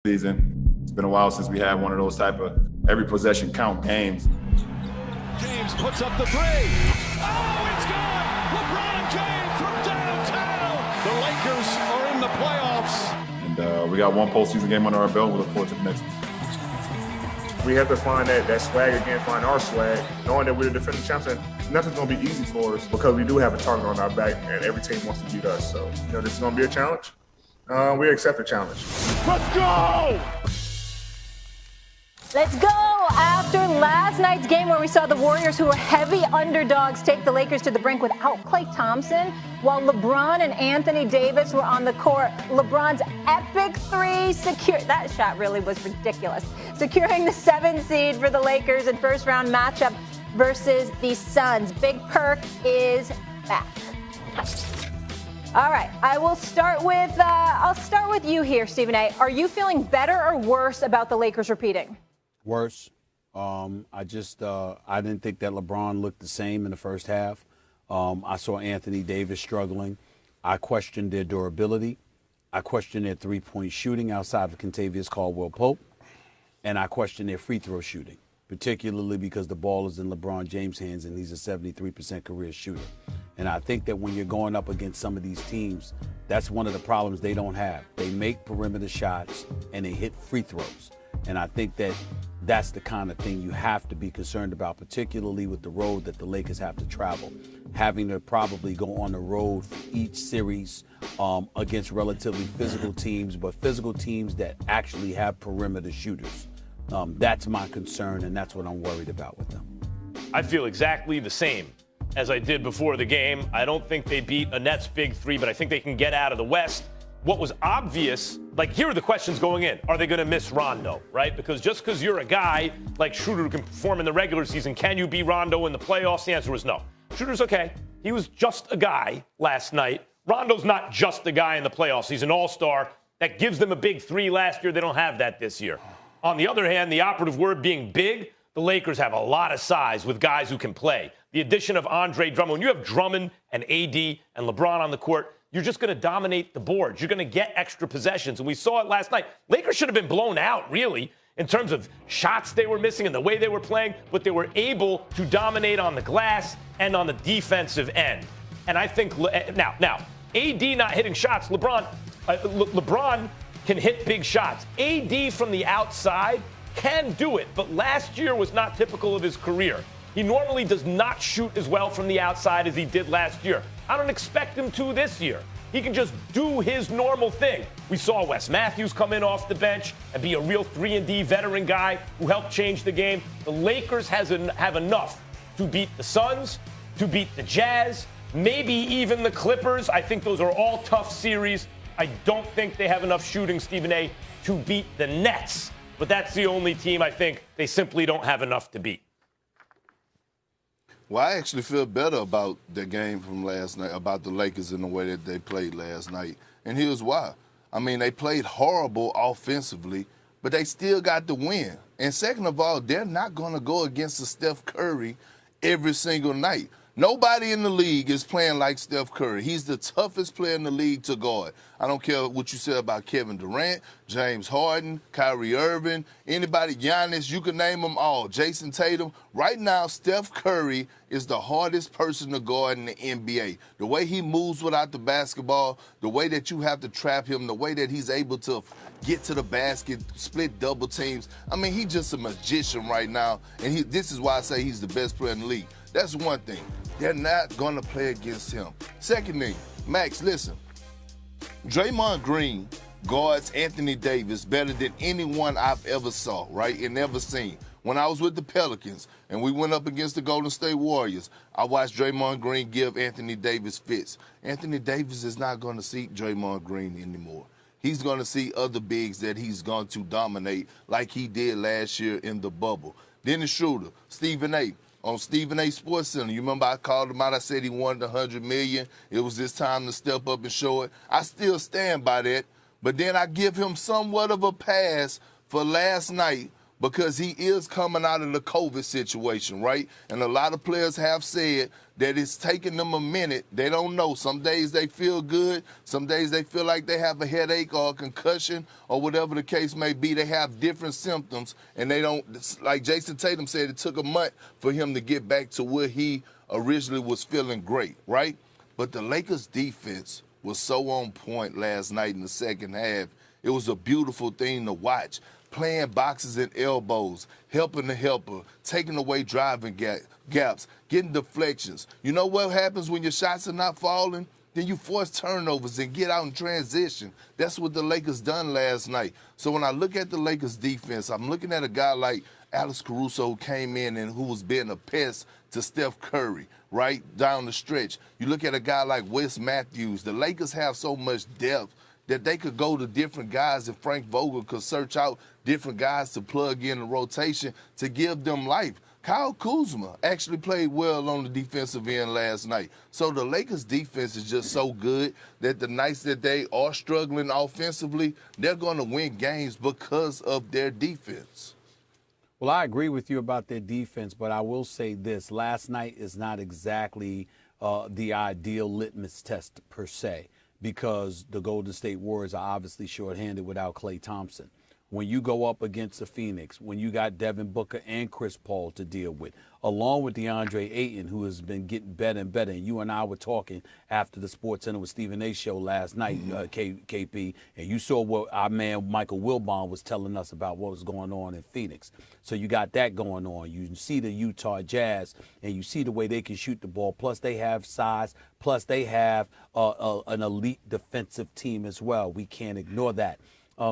season. It's been a while since we had one of those type of every possession count games. James puts up the three. Oh, it's good! LeBron James from downtown. The Lakers are in the playoffs. And we got one postseason game under our belt. We look forward to the next one. We have to find that swag again, find our swag, knowing that we're the defending champion. Nothing's going to be easy for us because we do have a target on our back and every team wants to beat us. So, this is going to be a challenge. We accept the challenge. Let's go! Let's go! After last night's game where we saw the Warriors, who were heavy underdogs, take the Lakers to the brink without Klay Thompson, while LeBron and Anthony Davis were on the court, LeBron's epic three that shot really was ridiculous. Securing the 7th seed for the Lakers in first-round matchup versus the Suns. Big Perk is back. All right, I'll start with you here, Stephen A. Are you feeling better or worse about the Lakers repeating? Worse. I didn't think that LeBron looked the same in the first half. I saw Anthony Davis struggling. I questioned their durability. I questioned their three-point shooting outside of Kentavious Caldwell-Pope. And I questioned their free throw shooting, particularly because the ball is in LeBron James' hands and he's a 73% career shooter. And I think that when you're going up against some of these teams, that's one of the problems they don't have. They make perimeter shots and they hit free throws. And I think that that's the kind of thing you have to be concerned about, particularly with the road that the Lakers have to travel. Having to probably go on the road for each series against relatively physical teams, but physical teams that actually have perimeter shooters. That's my concern, and that's what I'm worried about with them. I feel exactly the same as I did before the game. I don't think they beat a Nets big three, but I think they can get out of the West. What was obvious, here are the questions going in. Are they going to miss Rondo, right? Because just because you're a guy like Schroeder who can perform in the regular season, can you be Rondo in the playoffs? The answer was no. Schroeder's okay. He was just a guy last night. Rondo's not just a guy in the playoffs. He's an all-star. That gives them a big three last year. They don't have that this year. On the other hand, the operative word being big, the Lakers have a lot of size with guys who can play. The addition of Andre Drummond, when you have Drummond and AD and LeBron on the court, you're just going to dominate the boards. You're going to get extra possessions. And we saw it last night. Lakers should have been blown out, really, in terms of shots they were missing and the way they were playing, but they were able to dominate on the glass and on the defensive end. And I think now, AD not hitting shots, LeBron can hit big shots. AD from the outside can do it, but last year was not typical of his career. He normally does not shoot as well from the outside as he did last year. I don't expect him to this year. He can just do his normal thing. We saw Wes Matthews come in off the bench and be a real 3-and-D veteran guy who helped change the game. The Lakers have enough to beat the Suns, to beat the Jazz, maybe even the Clippers. I think those are all tough series. I don't think they have enough shooting, Stephen A., to beat the Nets. But that's the only team I think they simply don't have enough to beat. Well, I actually feel better about the game from last night, about the Lakers and the way that they played last night. And here's why. I mean, they played horrible offensively, but they still got the win. And second of all, they're not going to go against a Steph Curry every single night. Nobody in the league is playing like Steph Curry. He's the toughest player in the league to guard. I don't care what you said about Kevin Durant, James Harden, Kyrie Irving, anybody, Giannis, you can name them all, Jason Tatum. Right now, Steph Curry is the hardest person to guard in the NBA. The way he moves without the basketball, the way that you have to trap him, the way that he's able to get to the basket, split double teams. I mean, he's just a magician right now, and this is why I say he's the best player in the league. That's one thing. They're not going to play against him. Second thing, Max, listen. Draymond Green guards Anthony Davis better than anyone I've ever saw, right, and ever seen. When I was with the Pelicans and we went up against the Golden State Warriors, I watched Draymond Green give Anthony Davis fits. Anthony Davis is not going to see Draymond Green anymore. He's going to see other bigs that he's going to dominate like he did last year in the bubble. Dennis Schroeder, Stephen A. On Stephen A. Sports Center, you remember I called him out, I said he wanted $100 million. It was his time to step up and show it. I still stand by that, but then I give him somewhat of a pass for last night because he is coming out of the COVID situation, right? And a lot of players have said that it's taking them a minute. They don't know. Some days they feel good. Some days they feel like they have a headache or a concussion or whatever the case may be. They have different symptoms, and they don't, like Jason Tatum said, it took a month for him to get back to where he originally was feeling great, right? But the Lakers defense was so on point last night in the second half. It was a beautiful thing to watch. Playing boxes and elbows, helping the helper, taking away driving gaps, getting deflections. You know what happens when your shots are not falling? Then you force turnovers and get out in transition. That's what the Lakers done last night. So when I look at the Lakers defense, I'm looking at a guy like Alex Caruso, who came in and who was being a pest to Steph Curry, right, down the stretch. You look at a guy like Wes Matthews. The Lakers have so much depth that they could go to different guys, and Frank Vogel could search out different guys to plug in the rotation to give them life. Kyle Kuzma actually played well on the defensive end last night. So the Lakers' defense is just so good that the nights that they are struggling offensively, they're going to win games because of their defense. Well, I agree with you about their defense, but I will say this. Last night is not exactly the ideal litmus test per se, because the Golden State Warriors are obviously shorthanded without Klay Thompson. When you go up against the Phoenix, when you got Devin Booker and Chris Paul to deal with, along with DeAndre Ayton, who has been getting better and better. And you and I were talking after the SportsCenter with Stephen A. show last night, KP, and you saw what our man Michael Wilbon was telling us about what was going on in Phoenix. So you got that going on. You see the Utah Jazz, and you see the way they can shoot the ball. Plus they have size. Plus they have an elite defensive team as well. We can't ignore that.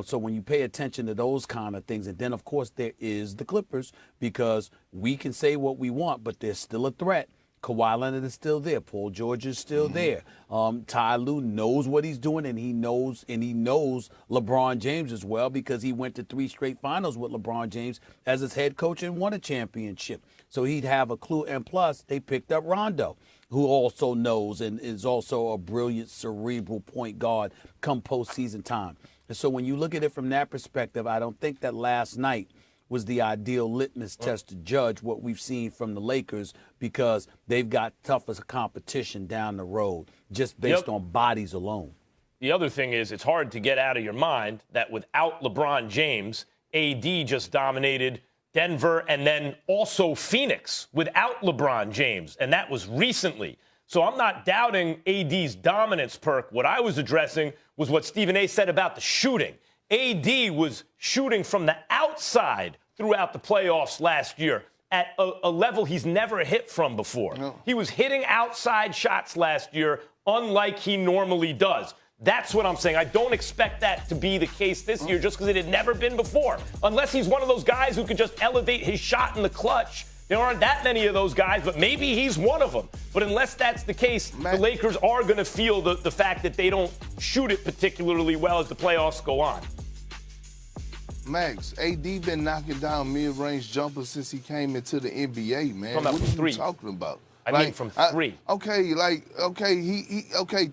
So when you pay attention to those kind of things, and then, of course, there is the Clippers, because we can say what we want, but they're still a threat. Kawhi Leonard is still there. Paul George is still there. Ty Lue knows what he's doing, and he knows LeBron James as well, because he went to 3 straight finals with LeBron James as his head coach and won a championship. So he'd have a clue. And plus, they picked up Rondo, who also knows and is also a brilliant cerebral point guard come postseason time. And so when you look at it from that perspective, I don't think that last night was the ideal litmus test to judge what we've seen from the Lakers, because they've got tougher competition down the road just based on bodies alone. The other thing is, it's hard to get out of your mind that without LeBron James, AD just dominated Denver and then also Phoenix without LeBron James, and that was recently. So I'm not doubting AD's dominance, Perk. What I was addressing was what Stephen A. said about the shooting. AD was shooting from the outside throughout the playoffs last year at a level he's never hit from before. No. He was hitting outside shots last year, unlike he normally does. That's what I'm saying. I don't expect that to be the case this year, just because it had never been before. Unless he's one of those guys who could just elevate his shot in the clutch. There aren't that many of those guys, but maybe he's one of them. But unless that's the case, the Lakers are going to feel the fact that they don't shoot it particularly well as the playoffs go on. Max, AD been knocking down mid-range jumpers since he came into the NBA, man. What are you talking about? I mean from 3.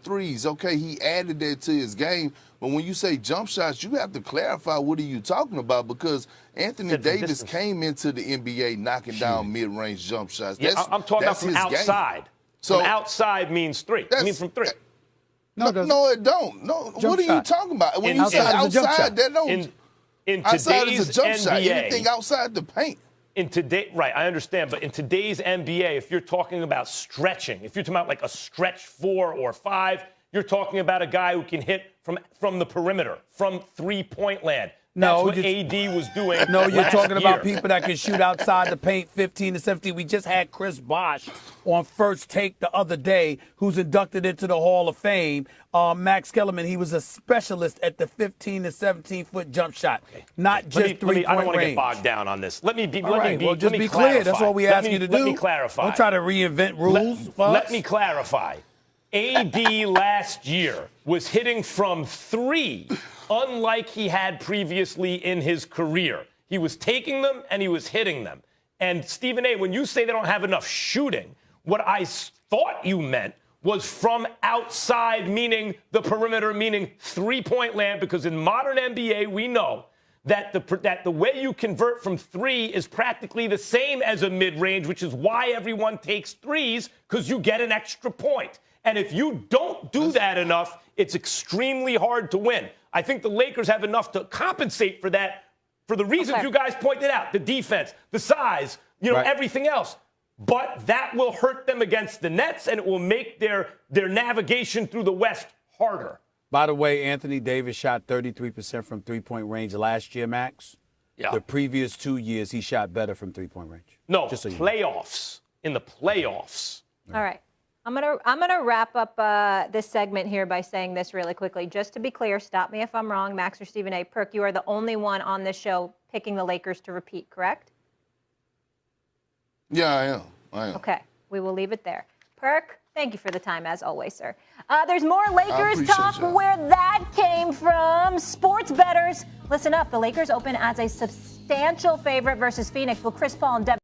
Threes. Okay, he added that to his game. But when you say jump shots, you have to clarify what are you talking about, because Anthony Davis came into the NBA knocking down mid-range jump shots. Yeah, I'm talking about from outside. Game. So from outside means 3. I mean from 3. No, it don't. No, what are you talking about? When you say outside, that don't. In outside today's is a jump NBA, shot. Anything outside the paint. Right, I understand, but in today's NBA, if you're talking about stretching, if you're talking about like a stretch 4 or 5, you're talking about a guy who can hit from the perimeter, from three-point land. That's what AD was doing. No, you're talking about people that can shoot outside the paint 15 to 17. We just had Chris Bosh on First Take the other day, who's inducted into the Hall of Fame. Max Kellerman, he was a specialist at the 15 to 17-foot jump shot, not just three-point range. I don't want to get bogged down on this. Let me be clear. That's what we ask you to do. Let me clarify. Don't try to reinvent rules. Let me clarify. AD last year was hitting from 3, unlike he had previously in his career. He was taking them and he was hitting them. And Stephen A., when you say they don't have enough shooting, what I thought you meant was from outside, meaning the perimeter, meaning three-point land, because in modern NBA we know that the way you convert from three is practically the same as a mid-range, which is why everyone takes threes, because you get an extra point. And if you don't do that enough, it's extremely hard to win. I think the Lakers have enough to compensate for that for the reasons you guys pointed out, the defense, the size, everything else. But that will hurt them against the Nets, and it will make their navigation through the West harder. By the way, Anthony Davis shot 33% from three-point range last year, Max. Yeah. The previous 2 years, he shot better from three-point range. No, just so playoffs. In the playoffs. All right. I'm gonna wrap up this segment here by saying this really quickly. Just to be clear, stop me if I'm wrong, Max or Stephen A. Perk, you are the only one on this show picking the Lakers to repeat, correct? Yeah, I am. Okay, we will leave it there. Perk, thank you for the time, as always, sir. There's more Lakers talk where that came from. Sports bettors, listen up. The Lakers open as a substantial favorite versus Phoenix. Will Chris Paul and Devin